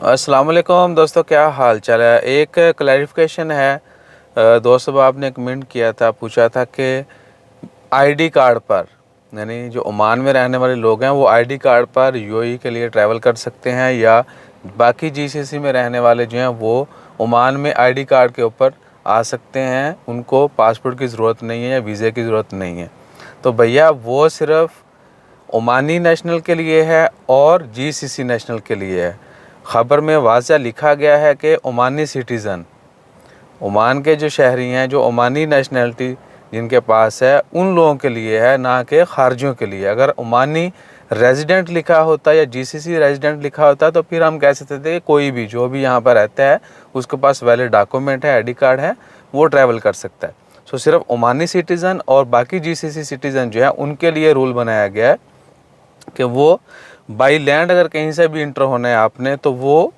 अस्सलाम वालेकुम दोस्तों, क्या हाल चाल है। एक क्लैरिफिकेशन है। दोस्त साहब ने कमेंट किया था, पूछा था कि आईडी कार्ड पर, यानी जो ओमान में रहने वाले लोग हैं वो आईडी कार्ड पर यूएई के लिए ट्रैवल कर सकते हैं, या बाकी जीसीसी में रहने वाले जो हैं वो ओमान में आईडी कार्ड के ऊपर आ सकते हैं, उनको पासपोर्ट की ज़रूरत नहीं है या वीज़े की ज़रूरत नहीं है। तो भैया वो सिर्फ़ ओमानी नेशनल के लिए है और जीसीसी नेशनल के लिए है। ख़बर में वाज़ह लिखा गया है कि ओमानी सिटीज़न, ओमान के जो शहरी हैं, जो ओमानी नेशनलिटी जिनके पास है, उन लोगों के लिए है, ना कि ख़ारजियों के लिए। अगर ओमानी रेजिडेंट लिखा होता या जीसीसी रेजिडेंट लिखा होता तो फिर हम कह सकते थे कि कोई भी जो भी यहाँ पर रहता है उसके पास वैलिड डॉक्यूमेंट है, आईडी कार्ड है, वो ट्रैवल कर सकता है। सो सिर्फ ओमानी सिटीज़न और बाकी जीसीसी सिटीज़न जो है उनके लिए रूल बनाया गया है कि वो बाई लैंड अगर कहीं से भी इंटर होना है आपने, तो वो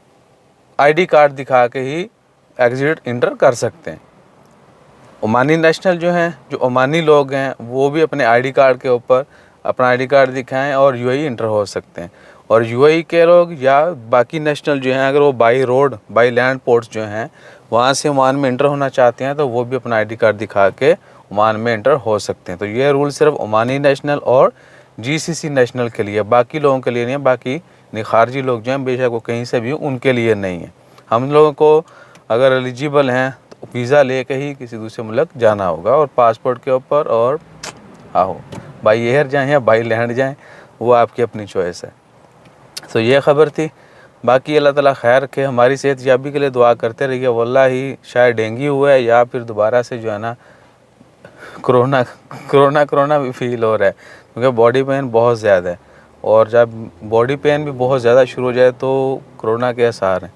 आईडी कार्ड दिखा के ही एग्जिट इंटर कर सकते हैं। ओमानी नेशनल जो हैं, जो ओमानी लोग हैं, वो भी अपने आईडी कार्ड के ऊपर अपना आईडी कार्ड दिखाएं और यूएई इंटर हो सकते हैं। और यूएई के लोग या बाकी नेशनल जो हैं, अगर वो by road, by land ports जो हैं, वहाँ से ओमान में इंटर होना चाहते हैं, तो वो भी अपना आईडी कार्ड दिखा के ओमान में इंटर हो सकते हैं। तो ये रूल सिर्फ ओमानी नेशनल और जीसीसी नेशनल के लिए, बाकी लोगों के लिए नहीं है। बाकी खारजी लोग जो हैं, बेशक वो कहीं से भी, उनके लिए नहीं है। हम लोगों को अगर एलिजिबल हैं तो वीज़ा लेके ही किसी दूसरे मुल्क जाना होगा, और पासपोर्ट के ऊपर, और आहो बाई एयर जाएँ या बाई लैंड जाएँ, वो आपकी अपनी चॉइस है। तो ये ख़बर थी। बाकी अल्लाह ताला खैर रखे, हमारी सेहत याबी के लिए दुआ करते रहिए। वल्लाही शायद डेंगू हुआ है या फिर दोबारा से जो है ना कोरोना भी फील हो रहा है, क्योंकि बॉडी पेन बहुत ज़्यादा है। और जब बॉडी पेन भी बहुत ज़्यादा शुरू हो जाए तो कोरोना के आसार हैं।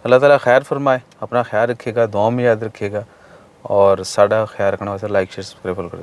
अल्लाह ताला खैर फरमाए, अपना ख्याल रखिएगा, दुआ में याद रखिएगा, और साड़ा ख्याल रखने वास्ते लाइक शेयर सब्सक्राइब कर